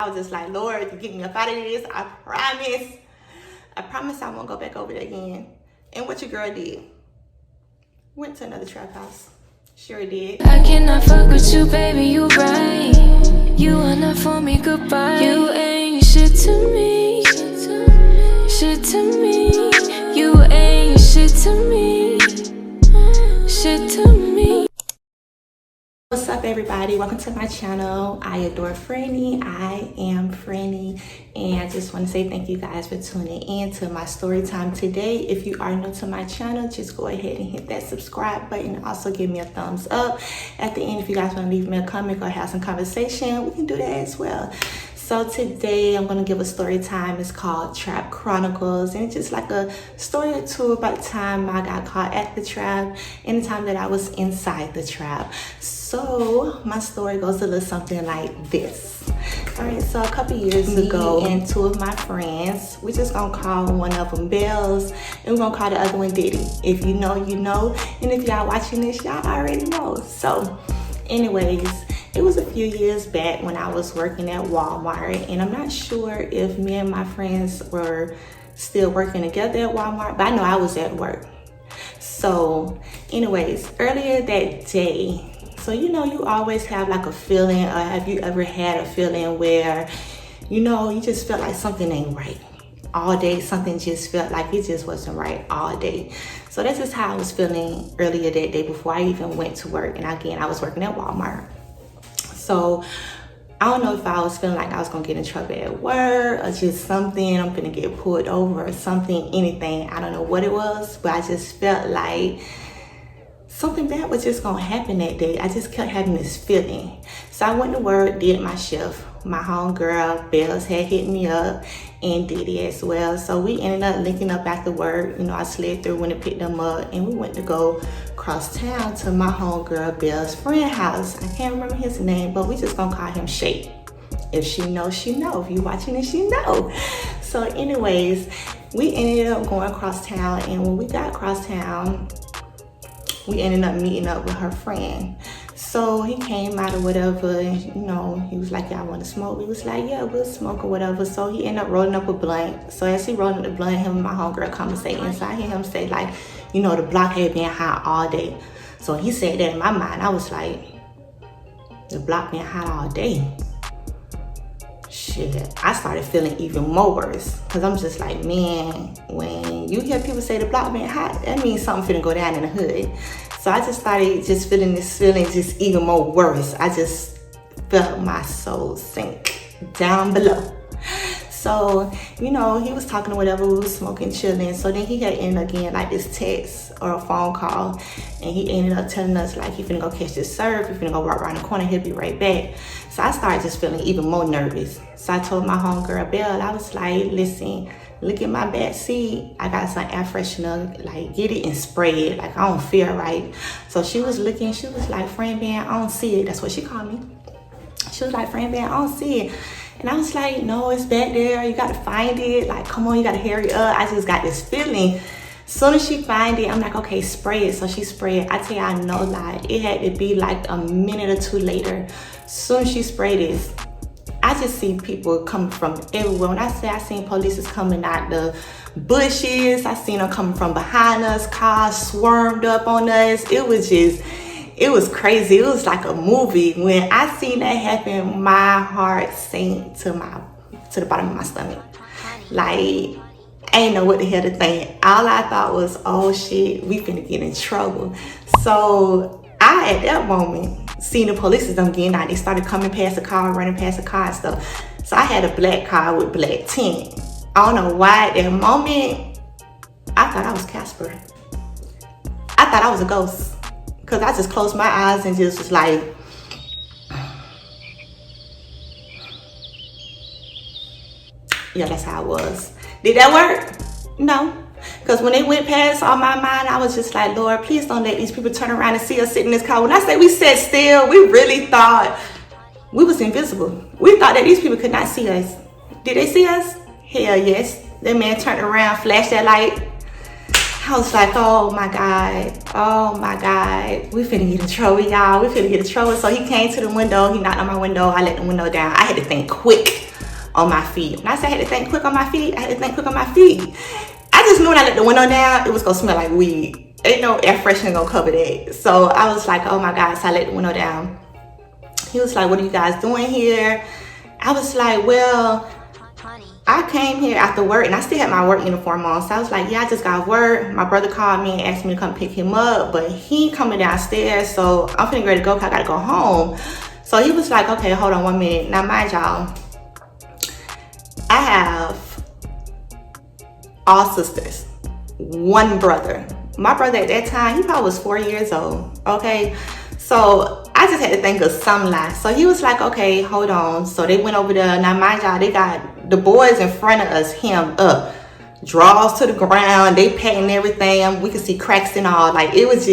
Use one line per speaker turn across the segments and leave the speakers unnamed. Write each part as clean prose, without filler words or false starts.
I was just like, Lord, you get me up out of this. I promise I won't go back over there again. And what your girl did, went to another trap house. Sure did.
I cannot fuck with you, baby, you right. You are not for me, goodbye. You ain't shit to me. Shit to me. You ain't shit to me. Shit to me.
What's up, everybody? Welcome to my channel. IAdoreFranny. I am Franny, and I just want to say thank you guys for tuning in to my story time today. If you are new to my channel, just go ahead and hit that subscribe button. Also give me a thumbs up at the end. If you guys want to leave me a comment or have some conversation, we can do that as well. So today I'm going to give a story time. It's called Trap Chronicles, and it's just like a story or two about the time I got caught at the trap and the time that I was inside the trap. So my story goes a little something like this. All right, so a couple years ago, and two of my friends, we're just gonna call one of them Bells, and we're gonna call the other one Diddy. If you know, you know, and if y'all watching this, y'all already know. So anyways, it was a few years back when I was working at Walmart, and I'm not sure if me and my friends were still working together at Walmart, but I know I was at work. So anyways, earlier that day, so you know, you always have like a feeling, or have you ever had a feeling where, you know, you just felt like something ain't right all day? Something just felt like it just wasn't right all day. So this is how I was feeling earlier that day before I even went to work. And again, I was working at Walmart. So I don't know if I was feeling like I was gonna get in trouble at work or just something, I'm gonna get pulled over or something, anything. I don't know what it was, but I just felt like something bad was just gonna happen that day. I just kept having this feeling. So I went to work, did my shift. My homegirl, Bells, had hit me up, and Diddy as well. So we ended up linking up after work. You know, I slid through, went to pick them up, and we went to go cross town to my homegirl, Bells' friend house. I can't remember his name, but we just gonna call him Shay. If she knows, she know. If you watching it, she know. So anyways, we ended up going across town, and when we got across town, we ended up meeting up with her friend. So he came out or whatever, and you know, he was like, y'all want to smoke? We was like, yeah, we'll smoke or whatever. So he ended up rolling up a blunt. So as he rolling the blunt, him and my homegirl conversating. So I hear him say like, you know, the block had been hot all day. So he said that, in my mind, I was like, the block been hot all day? Shit, I started feeling even more worse, because I'm just like, man, when you hear people say the block been hot, that means something finna go down in the hood. So I just started just feeling this feeling just even more worse. I just felt my soul sink down below. So, you know, he was talking or whatever, we was smoking, chilling. So then he had ended up getting like this text or a phone call, and he ended up telling us like, he finna go catch this surf, he finna go walk around the corner, he'll be right back. So I started just feeling even more nervous. So I told my homegirl Belle, I was like, listen, look at my back seat. I got some air freshener, like get it and spray it. Like I don't feel right. So she was looking, she was like, friend band, I don't see it. That's what she called me. She was like, friend band, I don't see it. And I was like, no, it's back there. You got to find it. Like, come on, you got to hurry up. I just got this feeling. As soon as she find it, I'm like, okay, spray it. So she sprayed it. I tell you, I know, like, it had to be like a minute or two later. As soon as she sprayed this, I just see people coming from everywhere. When I say I seen police coming out the bushes, I seen them coming from behind us, cars swarmed up on us. It was crazy. It was like a movie. When I seen that happen, my heart sank to the bottom of my stomach. Like, I ain't know what the hell to think. All I thought was, oh shit, we finna get in trouble. So I, at that moment, seen the police them getting out. They started coming past the car, running past the car and stuff. So I had a black car with black tint. I don't know why at that moment, I thought I was Casper. I thought I was a ghost. Because I just closed my eyes and just was like, yeah, that's how I was. Did that work? No. Because when they went past on my mind, I was just like, Lord, please don't let these people turn around and see us sitting in this car. When I say we sat still, we really thought we was invisible. We thought that these people could not see us. Did they see us? Hell yes. That man turned around, flashed that light. I was like, oh my God, we finna get in trouble, y'all. We finna get in trouble. So he came to the window, he knocked on my window, I let the window down. I had to think quick on my feet. When I said I had to think quick on my feet, I had to think quick on my feet. I just knew when I let the window down, it was gonna smell like weed. Ain't no air freshener gonna cover that. So I was like, oh my God, so I let the window down. He was like, what are you guys doing here? I was like, well, I came here after work and I still had my work uniform on. So I was like, yeah, I just got work. My brother called me and asked me to come pick him up, but he ain't coming downstairs. So I'm finna ready to go because I gotta go home. So he was like, okay, hold on 1 minute. Now mind y'all, I have all sisters, one brother. My brother at that time, he probably was 4 years old, okay? So I just had to think of some lie. So he was like, okay, hold on. So they went over there. Now mind y'all, they got the boys in front of us hemmed up, draws to the ground, they patting everything. We could see cracks and all. Like it was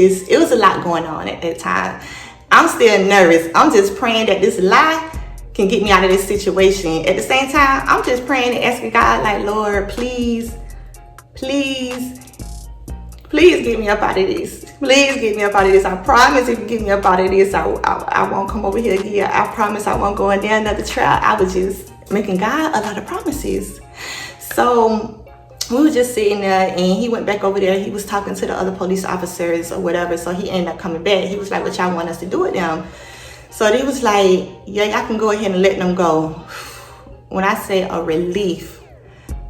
a lot going on at that time. I'm still nervous. I'm just praying that this lie can get me out of this situation. At the same time, I'm just praying and asking God, like, Lord, please get me up out of this. Please get me up out of this. I promise if you get me up out of this, I won't come over here again. I promise I won't go in there another trap. I was just making God a lot of promises. So we were just sitting there and he went back over there. He was talking to the other police officers or whatever. So he ended up coming back. He was like, what y'all want us to do with them? So they was like, yeah, y'all can go ahead and let them go. When I say a relief,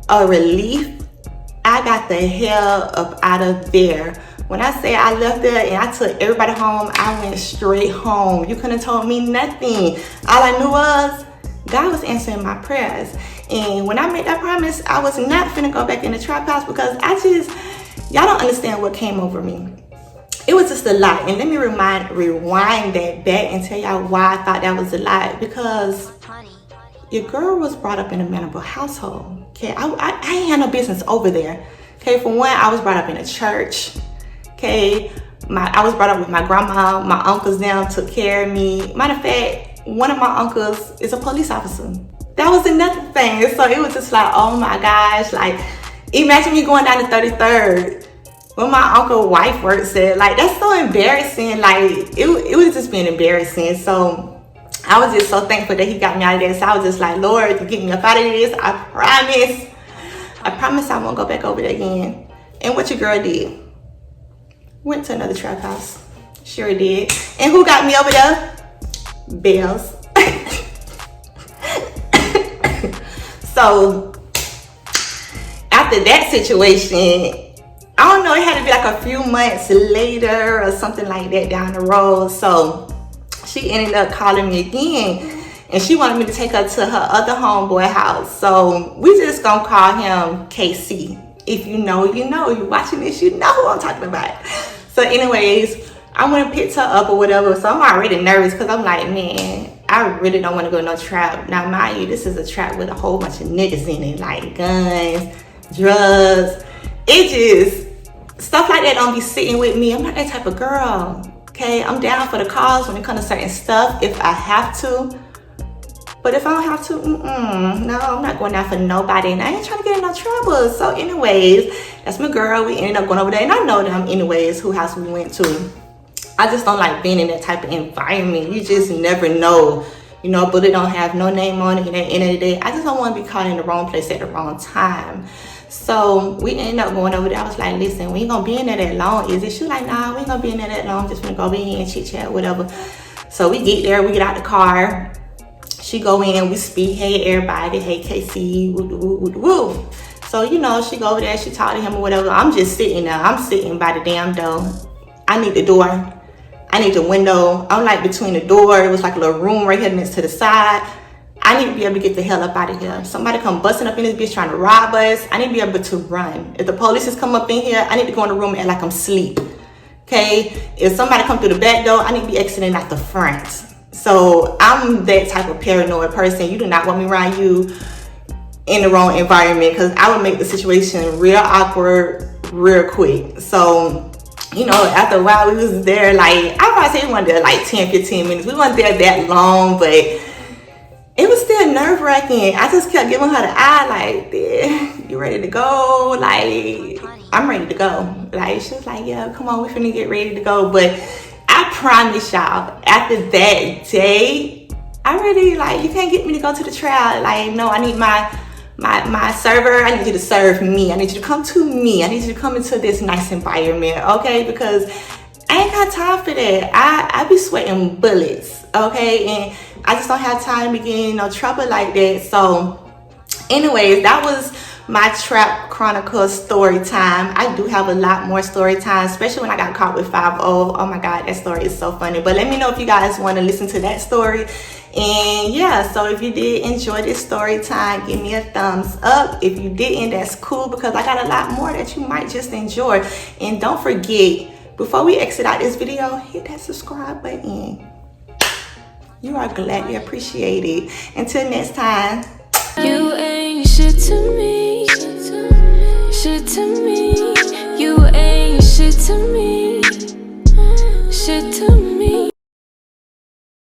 I got the hell up out of there. When I say I left there and I took everybody home, I went straight home. You couldn't have told me nothing. All I knew was God was answering my prayers. And when I made that promise, I was not finna go back in the trap house because y'all don't understand what came over me. It was just a lot. And let me rewind that back and tell y'all why I thought that was a lot. Because your girl was brought up in a manable household. Okay, I ain't had no business over there. Okay, for one, I was brought up in a church. Okay, I was brought up with my grandma, my uncles them took care of me. Matter of fact, one of my uncles is a police officer. That was another thing. So it was just like, oh my gosh, like imagine me going down to 33rd when my uncle's wife works there. Like that's so embarrassing. Like it was just being embarrassing. So I was just so thankful that he got me out of there. So I was just like, Lord, you get me up out of this. I promise I won't go back over there again. And what your girl did? Went to another trap house. Sure did. And who got me over there? Bells. So after that situation, I don't know, it had to be like a few months later or something like that down the road. So she ended up calling me again and she wanted me to take her to her other homeboy house. So we just gonna call him KC. If you know, you know. You watching this, you know who I'm talking about. So anyways, I went and picked her up or whatever. So I'm already nervous because I'm like, man, I really don't want to go to no trap. Now mind you, this is a trap with a whole bunch of niggas in it, like guns, drugs. It just, stuff like that don't be sitting with me. I'm not that type of girl. Okay, I'm down for the cause when it comes to certain stuff if I have to. But if I don't have to, no, I'm not going out for nobody. And I ain't trying to get in no trouble. So anyways, that's my girl. We ended up going over there. And I know them anyways, who house we went to. I just don't like being in that type of environment. You just never know. You know, bullet don't have no name on it. And at the end of the day, I just don't want to be caught in the wrong place at the wrong time. So we ended up going over there. I was like, listen, we ain't gonna be in there that long, is it? She was like, nah, we ain't gonna be in there that long. Just gonna go in and chit chat, whatever. So we get there, we get out the car. She go in, we speak, hey everybody, hey KC, woo. So, you know, she go over there, she talk to him or whatever. I'm just sitting there. I'm sitting by the damn door. I need the door. I need the window. I'm like between the door. It was like a little room right here next to the side. I need to be able to get the hell up out of here. Somebody come busting up in this bitch trying to rob us. I need to be able to run. If the police come up in here, I need to go in the room and act like I'm asleep. Okay? If somebody come through the back door, I need to be exiting out the front. So I'm that type of paranoid person. You do not want me around you in the wrong environment because I would make the situation real awkward real quick. So, you know, after a while we was there like, I probably say we weren't there like 10, 15 minutes. We weren't there that long, but it was still nerve-wracking. I just kept giving her the eye, like, "Yeah, you ready to go?" Like, I'm ready to go. Like, she was like, "Yeah, come on, we finna get ready to go." But I promise y'all, after that day, I really, like, you can't get me to go to the trail. Like, no, I need my server. I need you to serve me. I need you to come to me. I need you to come into this nice environment, okay? Because I ain't got time for that. I be sweating bullets, okay? And I just don't have time to get in no trouble like that. So anyways, that was my Trap Chronicles story time. I do have a lot more story time, especially when I got caught with 5-0. Oh my God, that story is so funny. But let me know if you guys want to listen to that story. And yeah, so if you did enjoy this story time, give me a thumbs up. If you didn't, that's cool, because I got a lot more that you might just enjoy. And don't forget, before we exit out this video, hit that subscribe button. You are gladly appreciated. Until next time.
You ain't shit to me, shit to me. You ain't shit to me, shit to me.